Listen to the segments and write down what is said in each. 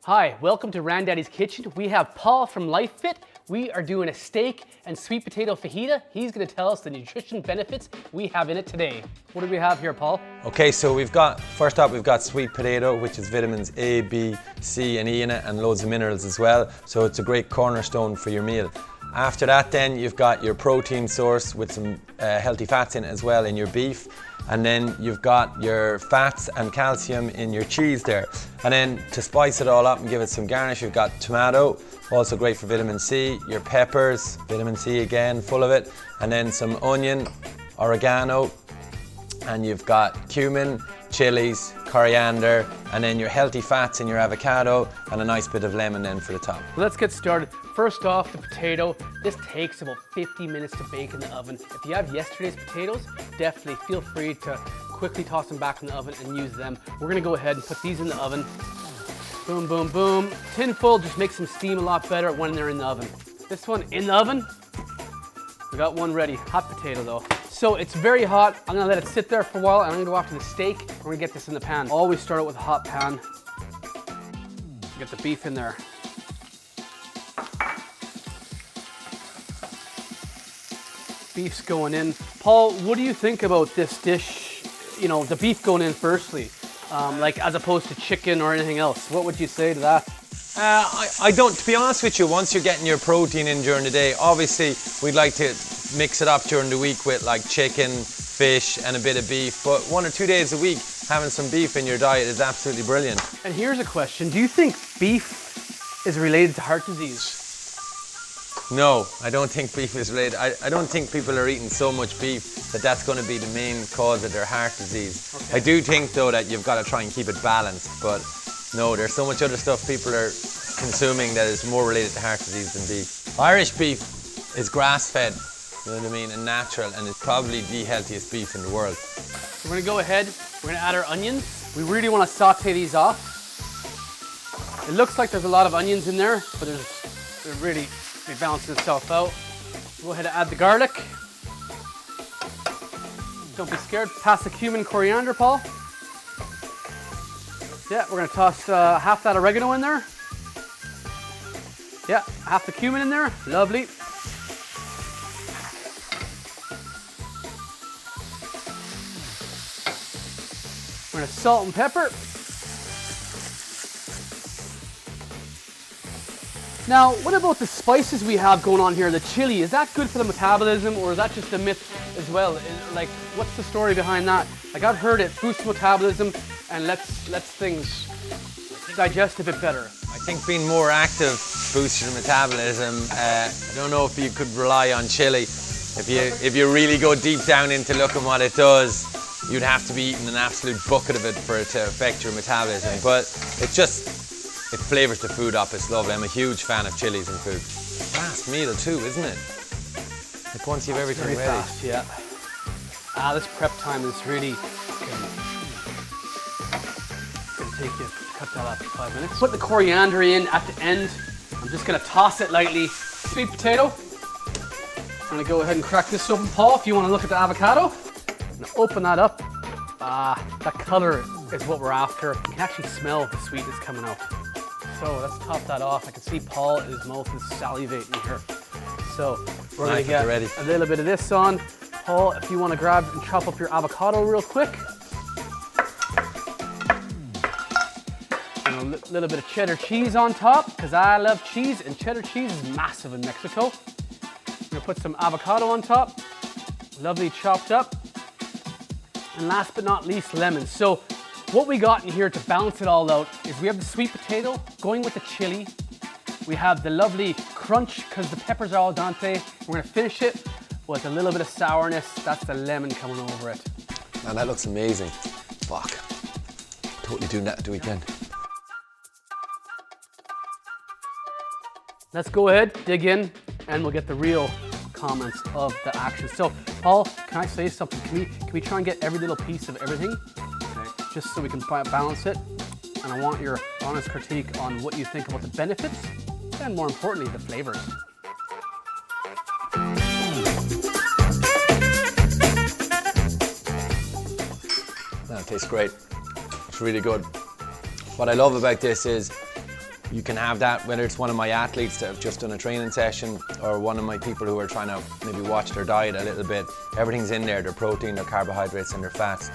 Hi, welcome to Randaddy's Kitchen. We have Paul from LifeFit. We are doing a steak and sweet potato fajita. He's going to tell us the nutrition benefits we have in it today. What do we have here, Paul? Okay, so first up we've got sweet potato, which is vitamins A, B, C and E in it, and loads of minerals as well. So it's a great cornerstone for your meal. After that then you've got your protein source with some healthy fats in it as well in your beef. And then you've got your fats and calcium in your cheese there. And then to spice it all up and give it some garnish, you've got tomato, also great for vitamin C, your peppers, vitamin C again, full of it, and then some onion, oregano, and you've got cumin, chilies, coriander, and then your healthy fats in your avocado, and a nice bit of lemon then for the top. Let's get started. First off, the potato. This takes about 50 minutes to bake in the oven. If you have yesterday's potatoes, definitely feel free to quickly toss them back in the oven and use them. We're gonna go ahead and put these in the oven. Boom, boom, boom. Tin foil just makes them steam a lot better when they're in the oven. This one in the oven. We got one ready. Hot potato though. So it's very hot. I'm gonna let it sit there for a while and I'm gonna go after the steak. We're gonna get this in the pan. Always start out with a hot pan. Get the beef in there. Beef's going in. Paul, what do you think about this dish? You know, the beef going in firstly, like as opposed to chicken or anything else. What would you say to that? I don't, to be honest with you, once you're getting your protein in during the day, obviously we'd like to mix it up during the week with like chicken, fish and a bit of beef, but 1 or 2 days a week having some beef in your diet is absolutely brilliant. And here's a question, do you think beef is related to heart disease? No, I don't think beef is related. I don't think people are eating so much beef that that's going to be the main cause of their heart disease. Okay. I do think though that you've got to try and keep it balanced, but no, there's so much other stuff people are consuming that is more related to heart disease than beef. Irish beef is grass-fed, you know what I mean, and natural, and it's probably the healthiest beef in the world. So we're gonna go ahead, we're gonna add our onions. We really want to saute these off. It looks like there's a lot of onions in there, but it really balances itself out. Go ahead and add the garlic. Don't be scared. Pass the cumin, coriander, Paul. Yeah, we're gonna toss half that oregano in there. Yeah, half the cumin in there. Lovely. We're gonna salt and pepper. Now, what about the spices we have going on here? The chili, is that good for the metabolism or is that just a myth as well? Like, what's the story behind that? Like, I've heard it boosts metabolism and lets things digest a bit better. I think being more active boosts your metabolism. I don't know if you could rely on chili. If you really go deep down into looking what it does, you'd have to be eating an absolute bucket of it for it to affect your metabolism. But it flavors the food up, it's lovely. I'm a huge fan of chilies in food. Fast meal too, isn't it? Like once you've everything very ready. Fast, yeah. This prep time is really gonna take you, cut that off for 5 minutes. Put the coriander in at the end. I'm just gonna toss it lightly. Sweet potato. I'm gonna go ahead and crack this open, Paul, if you wanna look at the avocado. I'm gonna open that up. That color is what we're after. You can actually smell the sweetness coming out. So let's top that off. I can see Paul, his mouth is salivating here. So we're gonna get a little bit of this on. Paul, if you wanna grab and chop up your avocado real quick. And a little bit of cheddar cheese on top, because I love cheese, and cheddar cheese is massive in Mexico. I'm gonna put some avocado on top, lovely chopped up. And last but not least, lemon. So what we got in here to balance it all out is we have the sweet potato going with the chili. We have the lovely crunch because the peppers are al dente. We're gonna finish it with a little bit of sourness. That's the lemon coming over it. Man, that looks amazing. Fuck. Totally doing that at the weekend. Let's go ahead, dig in, and we'll get the real comments of the action. So, Paul, can I say something? Can we try and get every little piece of everything? Just so we can balance it. And I want your honest critique on what you think about the benefits and more importantly, the flavors. That tastes great. It's really good. What I love about this is You can have that whether it's one of my athletes that have just done a training session or one of my people who are trying to maybe watch their diet a little bit. Everything's in there, their protein, their carbohydrates and their fats.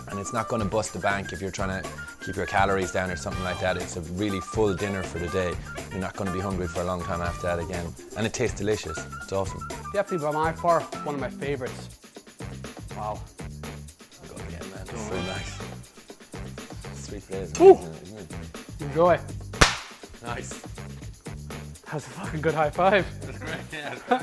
And it's not going to bust the bank if you're trying to keep your calories down or something like that. It's a really full dinner for the day. You're not going to be hungry for a long time after that again. And it tastes delicious. It's awesome. Definitely by far one of my favorites. Wow. Go again, man. It's so nice. Sweet potatoes, isn't it? Enjoy. Nice. That's a fucking good high five. That's great, yeah.